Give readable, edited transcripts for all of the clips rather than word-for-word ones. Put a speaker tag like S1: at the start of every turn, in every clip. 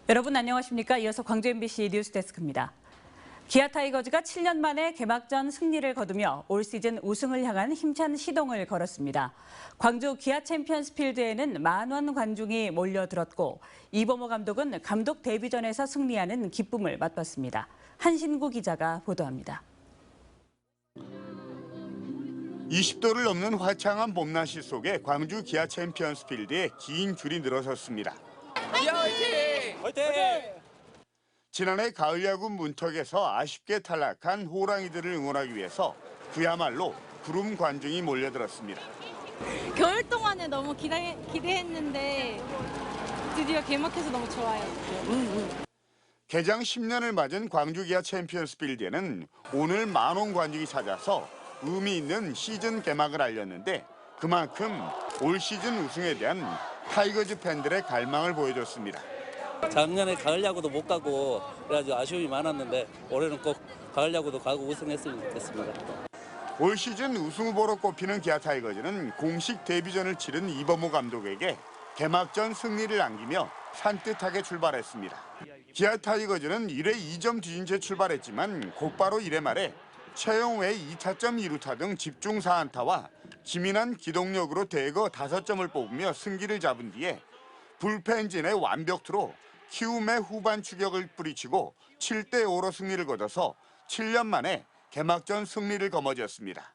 S1: 여러분 안녕하십니까? 이어서 광주 MBC 뉴스데스크입니다. 기아 타이거즈가 7년 만에 개막전 승리를 거두며 올 시즌 우승을 향한 힘찬 시동을 걸었습니다. 광주 기아 챔피언스 필드에는 만원 관중이 몰려들었고 이범호 감독은 감독 데뷔전에서 승리하는 기쁨을 맛봤습니다. 한신구 기자가 보도합니다.
S2: 20도를 넘는 화창한 봄날씨 속에 광주 기아 챔피언스 필드에 긴 줄이 늘어섰습니다.
S3: 기아 화이팅! 화이팅!
S2: 지난해 가을 야구 문턱에서 아쉽게 탈락한 호랑이들을 응원하기 위해서 그야말로 구름 관중이 몰려들었습니다.
S4: 겨울 동안에 너무 기대했는데 드디어 개막해서 너무 좋아요.
S2: 개장 10년을 맞은 광주 기아 챔피언스 필드에는 오늘 만원 관중이 찾아서 의미 있는 시즌 개막을 알렸는데 그만큼 올 시즌 우승에 대한 타이거즈 팬들의 갈망을 보여줬습니다.
S3: 작년에 가을 야구도 못 가고 그래가지고 아쉬움이 많았는데 올해는 꼭 가을 야구도 가고 우승했으면 좋겠습니다.
S2: 올 시즌 우승 후보로 꼽히는 기아 타이거즈는 공식 데뷔전을 치른 이범호 감독에게 개막전 승리를 안기며 산뜻하게 출발했습니다. 기아 타이거즈는 1회 2점 뒤진 채 출발했지만 곧바로 1회 말에 최영우의 2타점 2루타 등 집중 4안타와 기민한 기동력으로 대거 5점을 뽑으며 승기를 잡은 뒤에 불펜진의 완벽투로 키움의 후반 추격을 뿌리치고 7대5로 승리를 거둬서 7년 만에 개막전 승리를 거머쥐었습니다.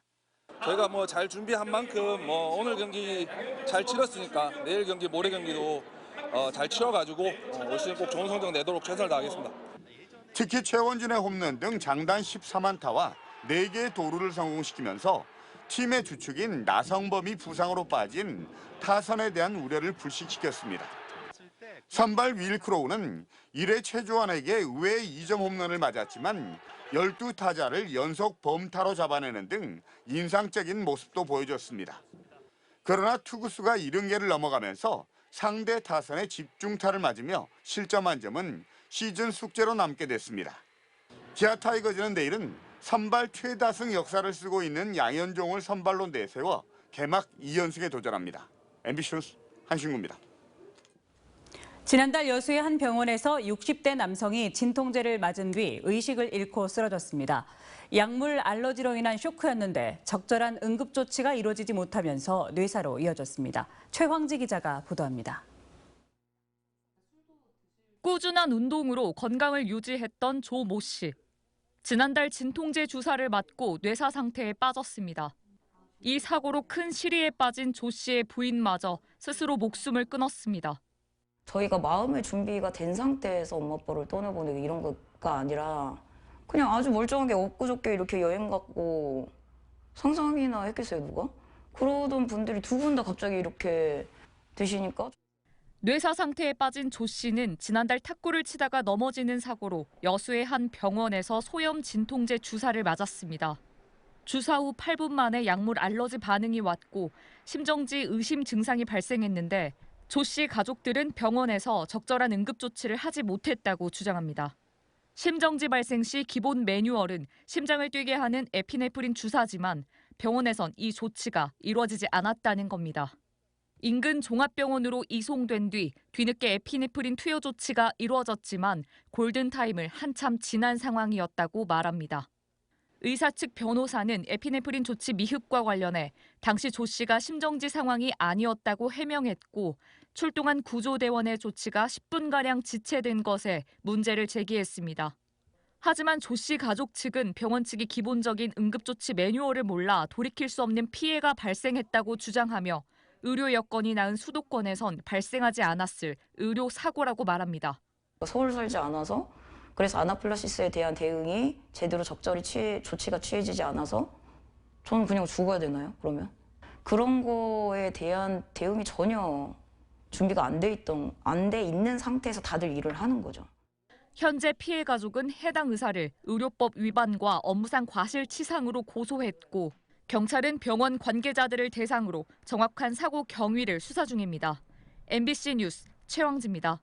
S5: 저희가 잘 준비한 만큼 오늘 경기 잘 치렀으니까 내일 경기, 모레 경기도 잘 치러가지고 올 시즌 꼭 좋은 성적 내도록 최선을 다하겠습니다.
S2: 특히 최원준의 홈런 등 장단 13안타와 4개의 도루를 성공시키면서 팀의 주축인 나성범이 부상으로 빠진 타선에 대한 우려를 불식시켰습니다. 선발 윌 크로우는 1회 최조환에게 의외의 2점 홈런을 맞았지만 12타자를 연속 범타로 잡아내는 등 인상적인 모습도 보여줬습니다. 그러나 투구수가 70개를 넘어가면서 상대 타선의 집중타를 맞으며 실점 한 점은 시즌 숙제로 남게 됐습니다. 기아 타이거즈는 내일은 선발 최다승 역사를 쓰고 있는 양현종을 선발로 내세워 개막 2연승에 도전합니다. MBC 뉴스 한신구입니다.
S1: 지난달 여수의 한 병원에서 60대 남성이 진통제를 맞은 뒤 의식을 잃고 쓰러졌습니다. 약물 알러지로 인한 쇼크였는데 적절한 응급 조치가 이루어지지 못하면서 뇌사로 이어졌습니다. 최황지 기자가 보도합니다.
S6: 꾸준한 운동으로 건강을 유지했던 조 모 씨. 지난달 진통제 주사를 맞고 뇌사 상태에 빠졌습니다. 이 사고로 큰 시리에 빠진 조 씨의 부인마저 스스로 목숨을 끊었습니다.
S7: 저희가 마음의 준비가 된 상태에서 엄마 아빠를 떠나보내고 이런 거가 아니라 그냥 아주 멀쩡하게 엊그저께 이렇게 여행 갔고 상상이나 했겠어요, 누가? 그러던 분들이 두 분 다 갑자기 이렇게 되시니까.
S6: 뇌사 상태에 빠진 조 씨는 지난달 탁구를 치다가 넘어지는 사고로 여수의 한 병원에서 소염 진통제 주사를 맞았습니다. 주사 후 8분 만에 약물 알러지 반응이 왔고 심정지 의심 증상이 발생했는데 조 씨 가족들은 병원에서 적절한 응급 조치를 하지 못했다고 주장합니다. 심정지 발생 시 기본 매뉴얼은 심장을 뛰게 하는 에피네프린 주사지만 병원에선 이 조치가 이루어지지 않았다는 겁니다. 인근 종합병원으로 이송된 뒤 뒤늦게 에피네프린 투여 조치가 이루어졌지만 골든타임을 한참 지난 상황이었다고 말합니다. 의사 측 변호사는 에피네프린 조치 미흡과 관련해 당시 조 씨가 심정지 상황이 아니었다고 해명했고 출동한 구조대원의 조치가 10분가량 지체된 것에 문제를 제기했습니다. 하지만 조 씨 가족 측은 병원 측이 기본적인 응급조치 매뉴얼을 몰라 돌이킬 수 없는 피해가 발생했다고 주장하며 의료 여건이 나은 수도권에선 발생하지 않았을 의료 사고라고 말합니다.
S7: 서울 살지 않아서 그래서 아나필라시스에 대한 대응이 제대로 적절히 조치가 취해지지 않아서 저는 그냥 죽어야 되나요, 그러면? 그런 거에 대한 대응이 전혀 준비가 안 돼 있는 상태에서 다들 일을 하는 거죠.
S6: 현재 피해 가족은 해당 의사를 의료법 위반과 업무상 과실치상으로 고소했고 경찰은 병원 관계자들을 대상으로 정확한 사고 경위를 수사 중입니다. MBC 뉴스 최황지입니다.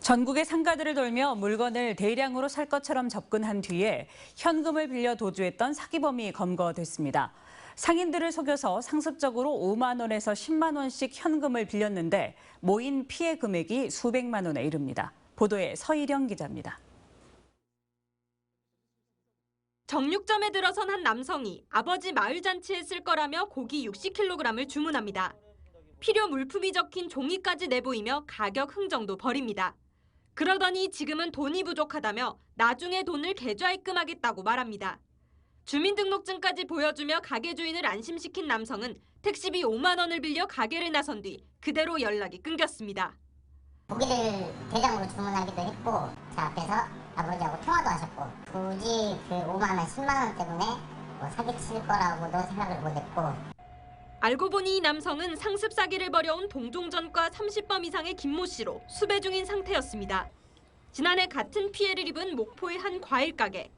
S1: 전국의 상가들을 돌며 물건을 대량으로 살 것처럼 접근한 뒤에 현금을 빌려 도주했던 사기범이 검거됐습니다. 상인들을 속여서 상습적으로 5만 원에서 10만 원씩 현금을 빌렸는데 모인 피해 금액이 수백만 원에 이릅니다. 보도에 서희령 기자입니다.
S8: 정육점에 들어선 한 남성이 아버지 마을잔치에 쓸 거라며 고기 60kg을 주문합니다. 필요 물품이 적힌 종이까지 내보이며 가격 흥정도 벌입니다. 그러더니 지금은 돈이 부족하다며 나중에 돈을 계좌 입금하겠다고 말합니다. 주민등록증까지 보여주며 가게 주인을 안심시킨 남성은 택시비 5만 원을 빌려 가게를 나선 뒤 그대로 연락이 끊겼습니다.
S9: 고기를 대량으로 주문하기도 했고 제 앞에서 아버지하고 통화도 하셨고 굳이 그 5만 원, 10만 원 때문에 뭐 사기칠 거라고도 생각을 못했고.
S8: 알고 보니 이 남성은 상습 사기를 벌여온 동종전과 30범 이상의 김모 씨로 수배 중인 상태였습니다. 지난해 같은 피해를 입은 목포의 한 과일 가게.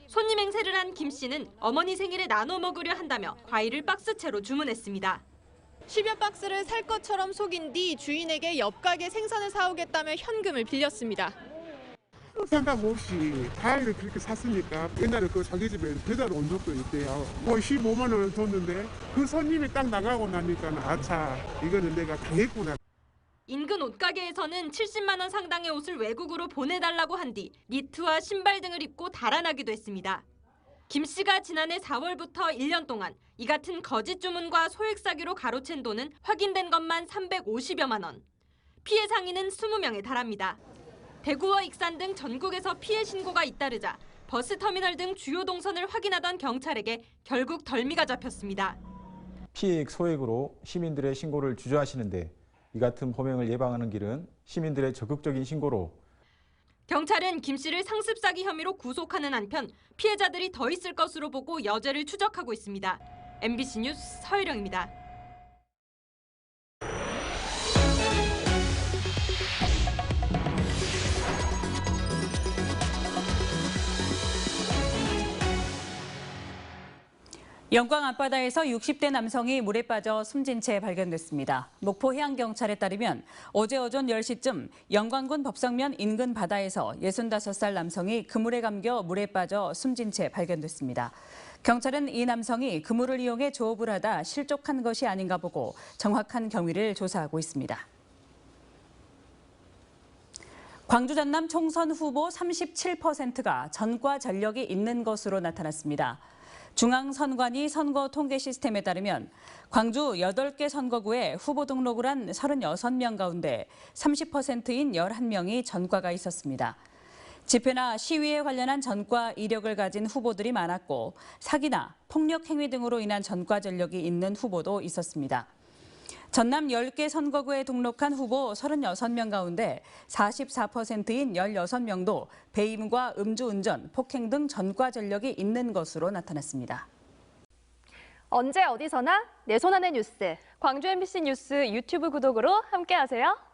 S8: 손님 행세를 한 김 씨는 어머니 생일에 나눠 먹으려 한다며 과일을 박스채로 주문했습니다.
S10: 10여 박스를 살 것처럼 속인 뒤 주인에게 옆 가게 생선을 사오겠다며 현금을 빌렸습니다.
S11: 생각 없이 과일을 그렇게 샀으니까 옛날에 그 자기 집에 배달 온 적도 있대요. 뭐 15만 원을 줬는데 그 손님이 딱 나가고 나니까 아차 이거는 내가 당했구나.
S8: 인근 옷가게에서는 70만 원 상당의 옷을 외국으로 보내달라고 한 뒤 니트와 신발 등을 입고 달아나기도 했습니다. 김 씨가 지난해 4월부터 1년 동안 이 같은 거짓 주문과 소액 사기로 가로챈 돈은 확인된 것만 350여만 원. 피해 상인은 20명에 달합니다. 대구와 익산 등 전국에서 피해 신고가 잇따르자 버스터미널 등 주요 동선을 확인하던 경찰에게 결국 덜미가 잡혔습니다.
S12: 피해액 소액으로 시민들의 신고를 주저하시는데 이 같은 범행을 예방하는 길은 시민들의 적극적인 신고로.
S8: 경찰은 김 씨를 상습 사기 혐의로 구속하는 한편 피해자들이 더 있을 것으로 보고 여죄를 추적하고 있습니다. MBC 뉴스 서희령입니다.
S1: 영광 앞바다에서 60대 남성이 물에 빠져 숨진 채 발견됐습니다. 목포 해양경찰에 따르면 어제 오전 10시쯤 영광군 법성면 인근 바다에서 65살 남성이 그물에 감겨 물에 빠져 숨진 채 발견됐습니다. 경찰은 이 남성이 그물을 이용해 조업을 하다 실족한 것이 아닌가 보고 정확한 경위를 조사하고 있습니다. 광주 전남 총선 후보 37%가 전과 전력이 있는 것으로 나타났습니다. 중앙선관위 선거 통계 시스템에 따르면 광주 8개 선거구에 후보 등록을 한 36명 가운데 30%인 11명이 전과가 있었습니다. 집회나 시위에 관련한 전과 이력을 가진 후보들이 많았고 사기나 폭력 행위 등으로 인한 전과 전력이 있는 후보도 있었습니다. 전남 10개 선거구에 등록한 후보 36명 가운데 44%인 16명도 배임과 음주운전, 폭행 등 전과 전력이 있는 것으로 나타났습니다.
S13: 언제 어디서나 내 손 안의 뉴스. 광주 MBC 뉴스 유튜브 구독으로 함께하세요.